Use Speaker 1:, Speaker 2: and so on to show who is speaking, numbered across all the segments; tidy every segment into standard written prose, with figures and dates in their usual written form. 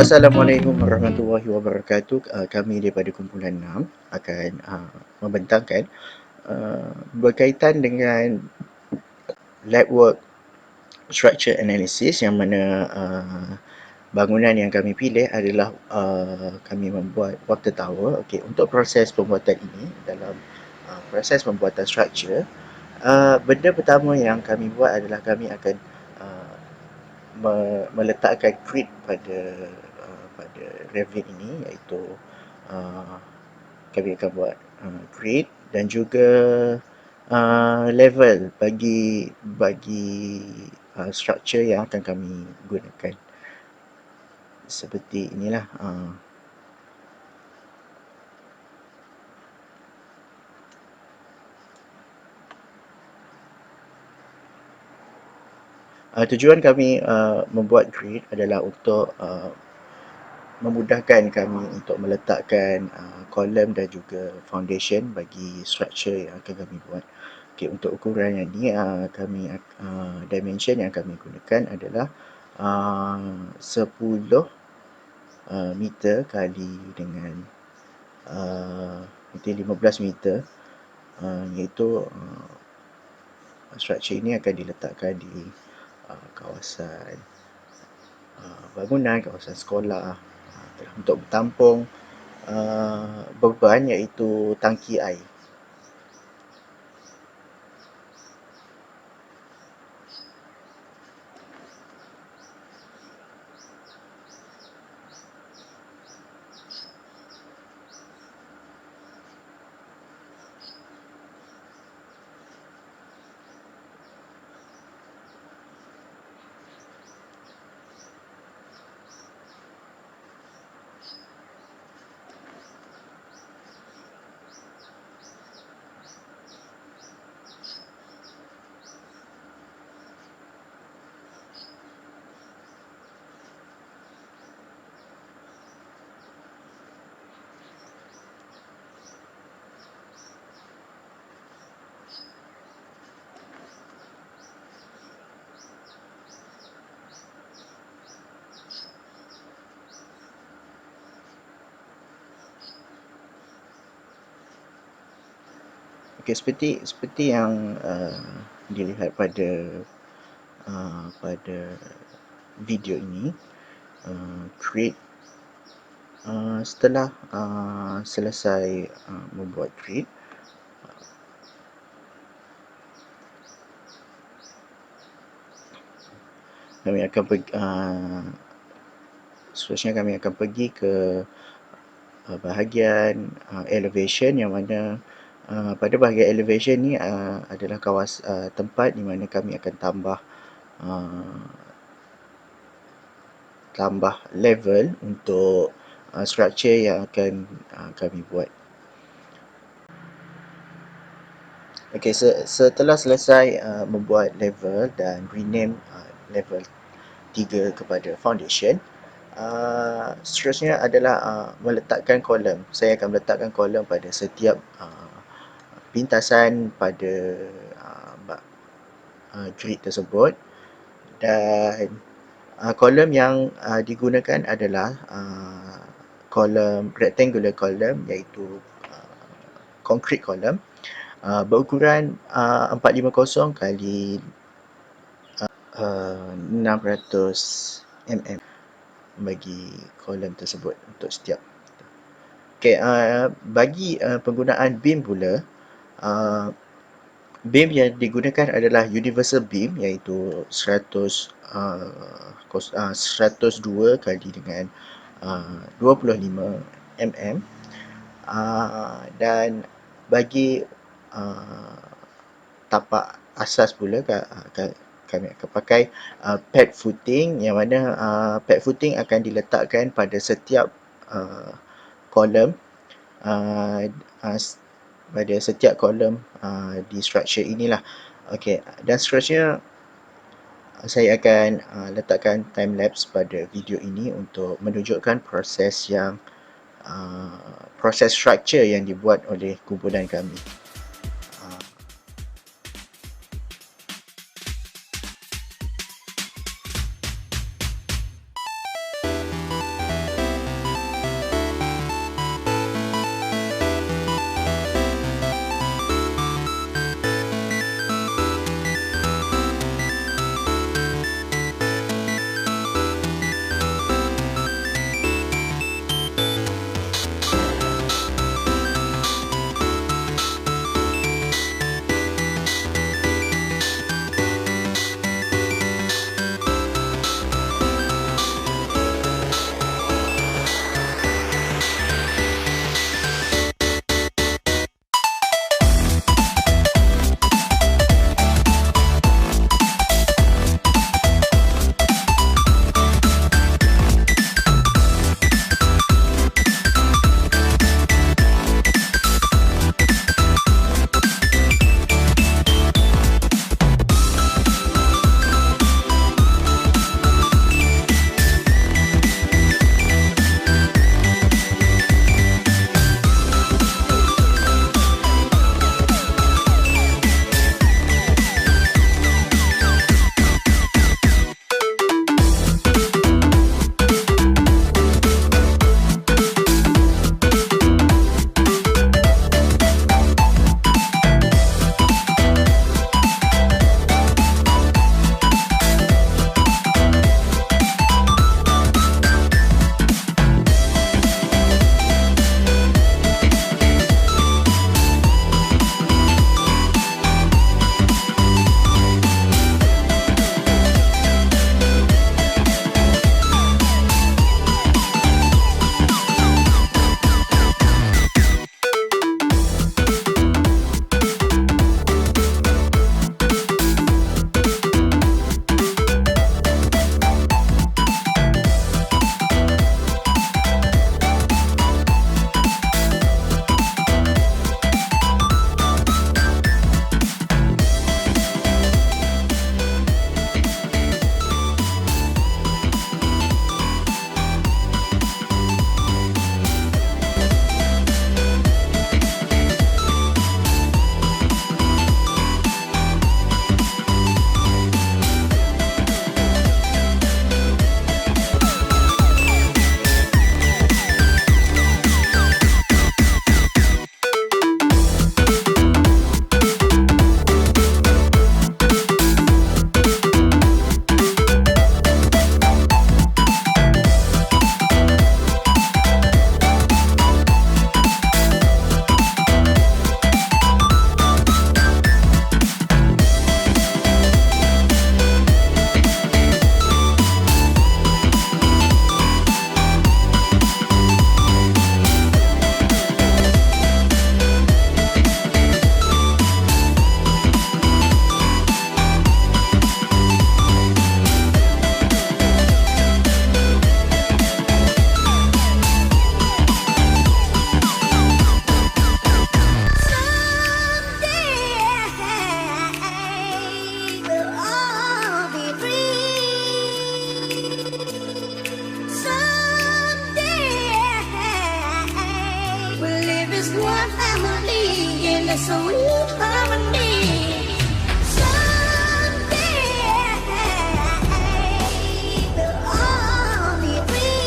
Speaker 1: Assalamualaikum warahmatullahi wabarakatuh. Kami daripada kumpulan 6 akan membentangkan berkaitan dengan lab work structure analysis, yang mana bangunan yang kami pilih adalah kami membuat water tower. Okey, untuk proses pembuatan ini, dalam proses pembuatan structure, benda pertama yang kami buat adalah kami akan meletakkan grid pada Revit ini, iaitu kami akan buat grid dan juga level bagi structure yang akan kami gunakan. Seperti inilah. Tujuan kami membuat grid adalah untuk memudahkan kami untuk meletakkan kolom dan juga foundation bagi structure yang akan kami buat. Okay, untuk ukuran yang ini, dimension yang kami gunakan adalah 10 meter kali dengan 15 meter, iaitu structure ini akan diletakkan di kawasan bangunan, kawasan sekolah, untuk bertampung beban, iaitu tangki air. Okey, seperti yang dilihat pada video ini, grid, setelah selesai membuat grid, kami akan seterusnya kami akan pergi ke bahagian elevation, yang mana pada bahagian elevation ni adalah tempat di mana kami akan tambah level untuk structure yang akan kami buat. Okey, setelah selesai membuat level dan rename level 3 kepada foundation, seterusnya adalah meletakkan kolom. Saya akan meletakkan kolom pada setiap pintasan pada grid tersebut, dan kolom yang digunakan adalah kolom rectangular column, iaitu concrete column, berukuran 450 kali 600 mm bagi kolom tersebut untuk setiap. Okey, bagi penggunaan beam pula, beam yang digunakan adalah universal beam, iaitu 102 kali dengan 25 mm, dan bagi tapak asas pula kami akan pakai pad footing, yang mana pad footing akan diletakkan pada setiap kolom, pada setiap kolom di structure inilah. Okey, dan seterusnya saya akan letakkan time lapse pada video ini untuk menunjukkan proses structure yang dibuat oleh kumpulan kami.
Speaker 2: sweet harmony. Someday we'll all be free.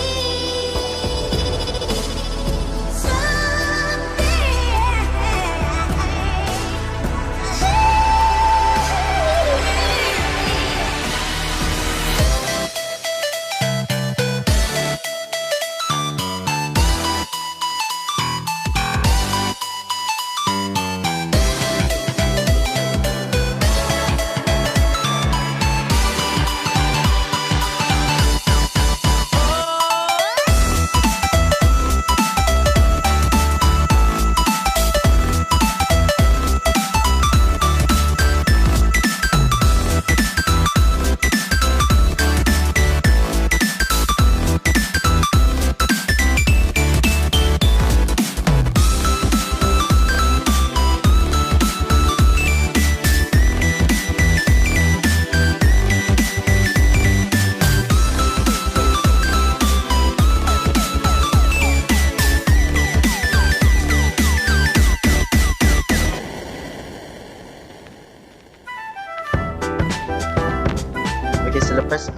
Speaker 1: Okey, selepas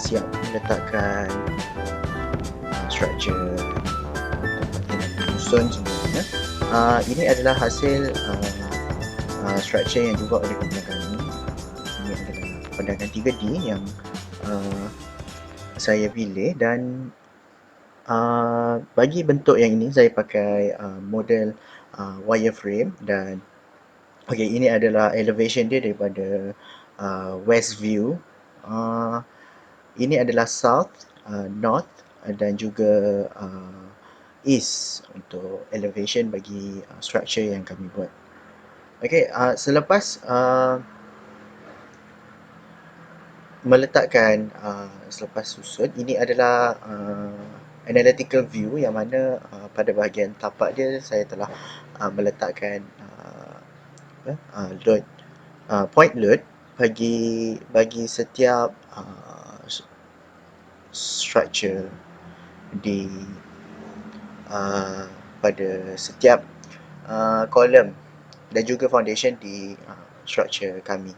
Speaker 1: siap meletakkan struktur tempat menyusun semuanya, ini adalah hasil struktur yang dibuat oleh kumpulan kami. Ini adalah pandangan 3D yang saya pilih, dan bagi bentuk yang ini saya pakai model wireframe. Dan okey, ini adalah elevation dia daripada west view. Ini adalah south, north dan juga east untuk elevation bagi structure yang kami buat. Okey, selepas meletakkan, selepas susun, ini adalah analytical view yang mana pada bahagian tapak dia saya telah meletakkan load, point load bagi setiap structure di pada setiap kolom dan juga foundation di structure kami.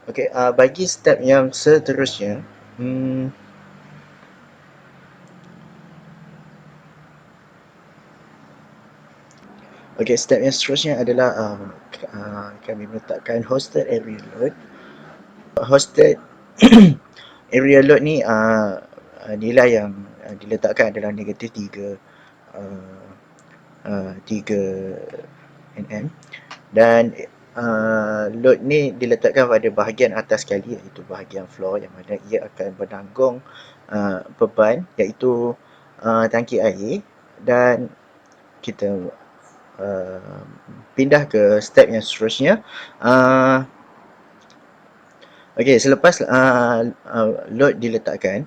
Speaker 1: Okey, bagi step yang seterusnya, okey, step yang seterusnya adalah kami meletakkan hosted area load. Hosted area load ni nilai yang diletakkan adalah negatif 3 nm, dan load ni diletakkan pada bahagian atas sekali, iaitu bahagian floor, yang mana ia akan menanggung beban, iaitu tangki air. Dan kita pindah ke step yang seterusnya. Okey, selepas load diletakkan,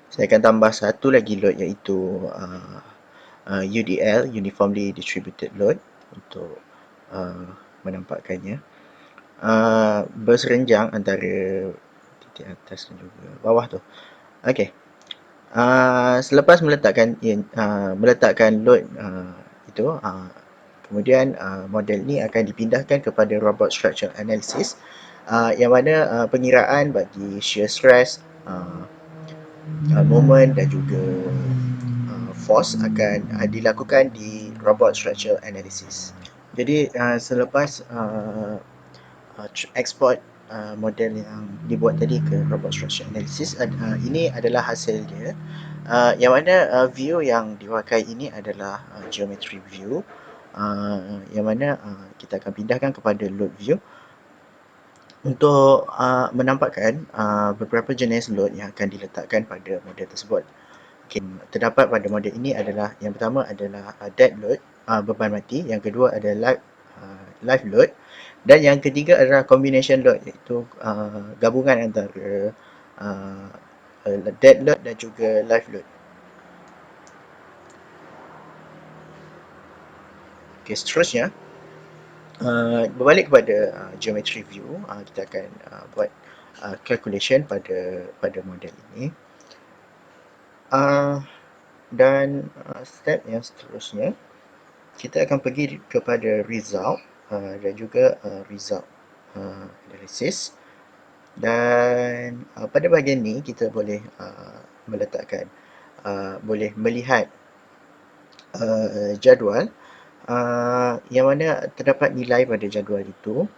Speaker 1: saya akan tambah satu lagi load, iaitu UDL, Uniformly Distributed Load, untuk menampakkannya berserenjang antara titik atas dan juga bawah tu. Okey, selepas meletakkan load itu, kemudian model ni akan dipindahkan kepada robot structural analysis, yang mana pengiraan bagi shear stress, moment dan juga force akan dilakukan di robot structural analysis. Jadi selepas export model yang dibuat tadi ke robot structural analysis, ini adalah hasil dia, yang mana view yang dipakai ini adalah geometry view, yang mana kita akan pindahkan kepada load view untuk menampakkan beberapa jenis load yang akan diletakkan pada model tersebut. Okay, terdapat pada model ini adalah, yang pertama adalah dead load, beban mati. Yang kedua adalah live load, dan yang ketiga adalah combination load, iaitu gabungan antara dead load dan juga live load. Okay, seterusnya berbalik kepada geometry view, kita akan buat calculation pada model ini. Dan step yang seterusnya, kita akan pergi kepada result dan juga result analysis. Dan pada bahagian ni kita boleh meletakkan, boleh melihat jadual yang mana terdapat nilai pada jadual itu,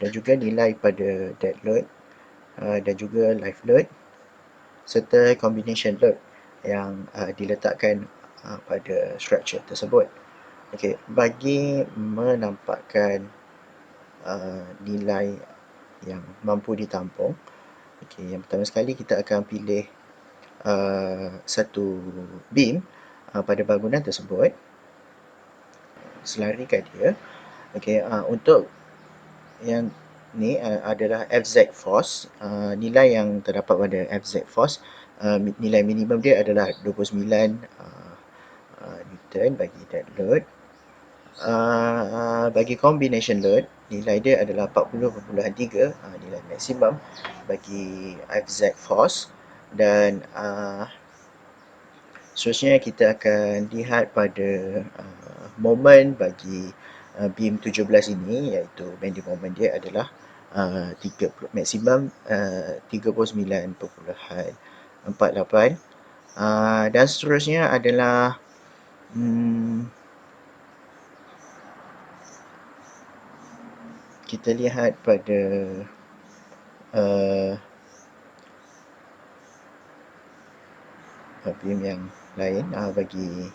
Speaker 1: dan juga nilai pada dead load dan juga live load serta combination load yang diletakkan pada structure tersebut. Okey, bagi menampakkan nilai yang mampu ditampung, okey, yang pertama sekali kita akan pilih satu beam pada bangunan tersebut, selarikan dia. Okey, untuk yang ni adalah FZ force. Nilai yang terdapat pada FZ force, nilai minimum dia adalah 29 Newton bagi dead load. Bagi combination load, nilai dia adalah 40.3, nilai maksimum bagi FZ force. Dan seterusnya kita akan lihat pada moment bagi beam 17 ini, iaitu bending moment dia adalah maksimum 39.48. Dan seterusnya adalah kita lihat pada beam yang lain bagi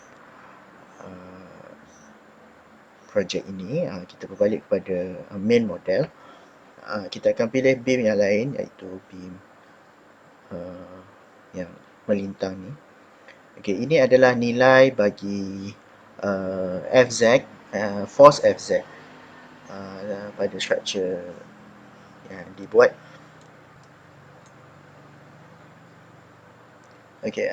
Speaker 1: projek ini. Kita berbalik kepada main model. Kita akan pilih beam yang lain, iaitu beam yang melintang ni. Okey, ini adalah nilai bagi FZ, force FZ pada structure yang dibuat. Okey,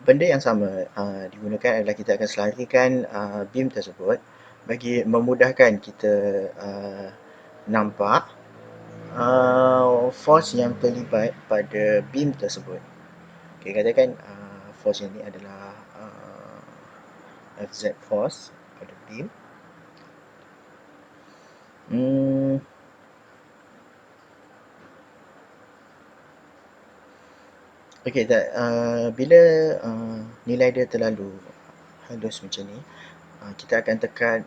Speaker 1: benda yang sama digunakan adalah kita akan selarikan beam tersebut bagi memudahkan kita nampak force yang terlibat pada beam tersebut. Okey, katakan force ini adalah FZ force pada beam. Okey, bila nilai dia terlalu halus macam ni, kita akan tekan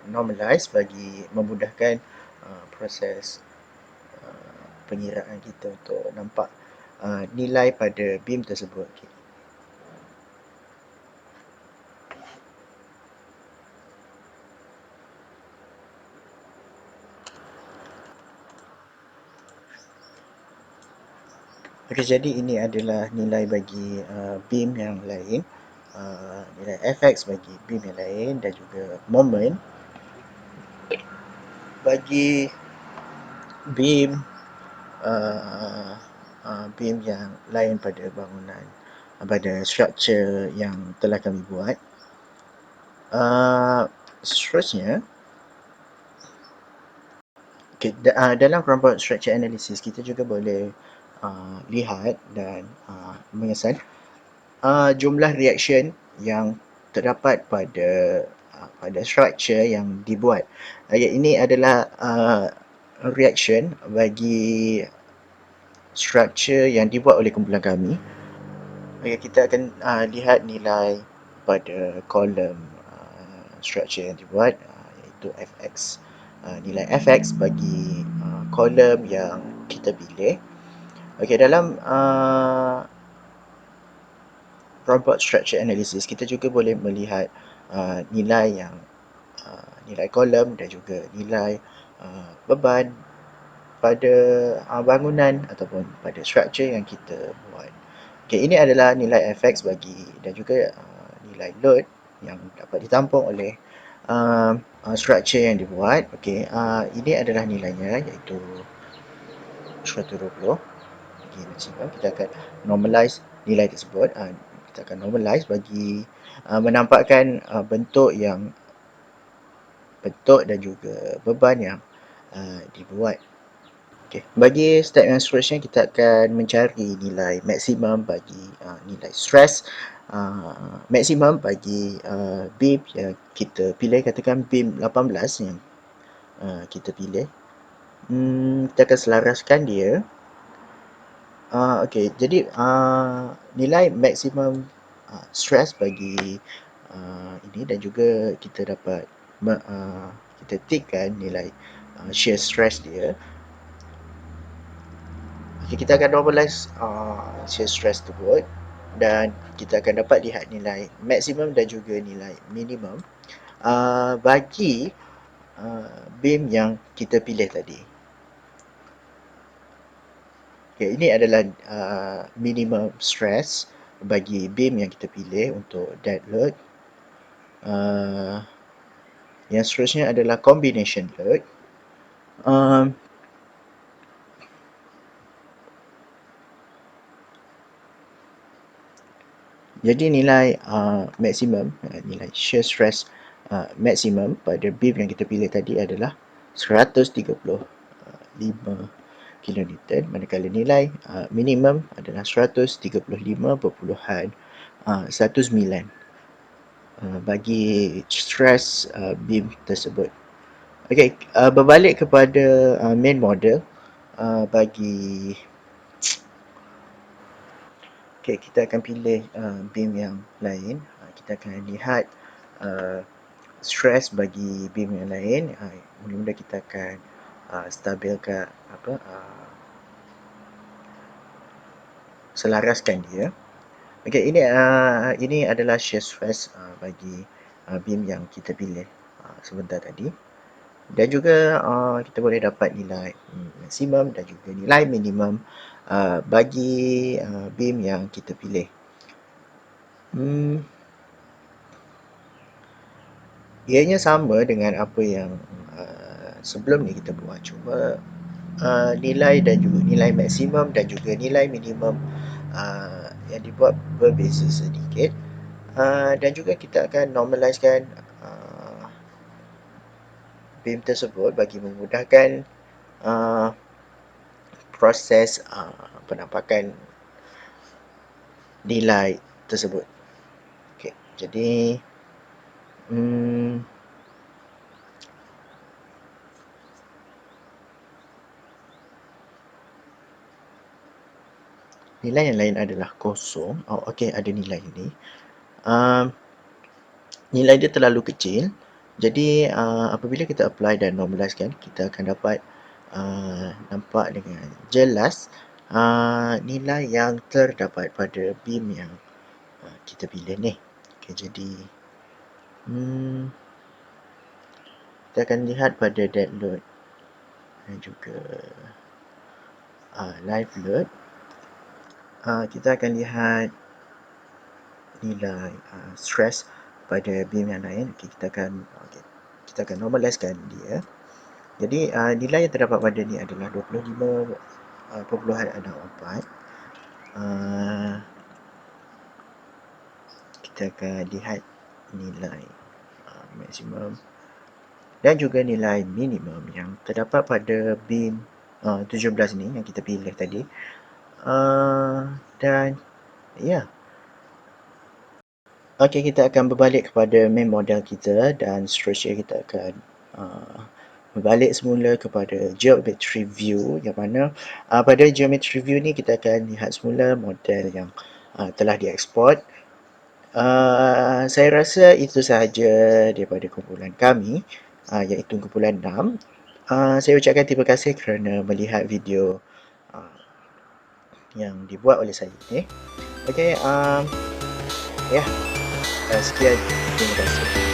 Speaker 1: normalize bagi memudahkan proses pengiraan kita untuk nampak nilai pada beam tersebut. Okay. Okey, jadi ini adalah nilai bagi beam yang lain, nilai fx bagi beam yang lain dan juga moment bagi beam beam yang lain pada bangunan, pada structure yang telah kami buat. Seterusnya, okay, dalam kelompok structure analysis kita juga boleh lihat dan mengesan jumlah reaction yang terdapat pada structure yang dibuat. Ini adalah reaction bagi structure yang dibuat oleh kumpulan kami. Kita akan lihat nilai pada kolom structure yang dibuat, iaitu fx. Nilai fx bagi kolom yang kita pilih. Okey, dalam robot structure analysis kita juga boleh melihat nilai yang nilai kolom dan juga nilai beban pada bangunan ataupun pada structure yang kita buat. Okey, ini adalah nilai fx bagi dan juga nilai load yang dapat ditampung oleh structure yang dibuat. Okey, ini adalah nilainya, iaitu 120. Okey, maksimum kita akan normalize nilai tersebut. Kita akan normalize bagi menampakkan bentuk dan juga beban yang dibuat. Okay. Bagi step yang seterusnya, kita akan mencari nilai maksimum bagi nilai stress, maksimum bagi beam yang kita pilih. Katakan beam 18 yang kita pilih. Kita akan selaraskan dia. Okay, jadi nilai maksimum stress bagi ini, dan juga kita dapat kita tikkan nilai shear stress dia. Okay, kita akan normalize shear stress tersebut, dan kita akan dapat lihat nilai maksimum dan juga nilai minimum bagi beam yang kita pilih tadi. Okay, ini adalah minimum stress bagi beam yang kita pilih untuk dead load. Yang seterusnya adalah combination load. Jadi nilai maksimum, nilai shear stress maksimum pada beam yang kita pilih tadi adalah 135 kilonewton, manakala nilai minimum adalah 135.19 bagi stress beam tersebut. Okey, berbalik kepada main model, bagi kita akan pilih beam yang lain. Kita akan lihat stress bagi beam yang lain. Mula-mula kita akan stabilkan selaraskan dia. Okey, ini adalah shear stress bagi beam yang kita pilih sebentar tadi. Dan juga kita boleh dapat nilai maksimum dan juga nilai minimum bagi beam yang kita pilih. Ianya sama dengan apa yang sebelum ni kita buat, cuma nilai dan juga nilai maksimum dan juga nilai minimum yang dibuat berbeza sedikit. Dan juga kita akan normalizekan beam tersebut bagi memudahkan proses penampakan nilai tersebut. Okay, jadi nilai yang lain adalah kosong. Okey, ada nilai ini. Nilai dia terlalu kecil. Jadi apabila kita apply dan normalizekan, kita akan dapat nampak dengan jelas nilai yang terdapat pada beam yang kita pilih ni. Okay, jadi kita akan lihat pada dead load dan juga live load. Kita akan lihat nilai stress pada beam yang lain. Kita akan normalizekan dia. Jadi nilai yang terdapat pada ni adalah 25.64. Kita akan lihat nilai maksimum dan juga nilai minimum yang terdapat pada beam 17 ni yang kita pilih tadi. Dan okey, kita akan berbalik kepada main model kita, dan seterusnya kita akan berbalik semula kepada geometry view, yang mana pada geometry view ni kita akan lihat semula model yang telah dieksport. Saya rasa itu sahaja daripada kumpulan kami, iaitu kumpulan 6. Saya ucapkan terima kasih kerana melihat video yang dibuat oleh saya ni. Okey, sekian, terima kasih.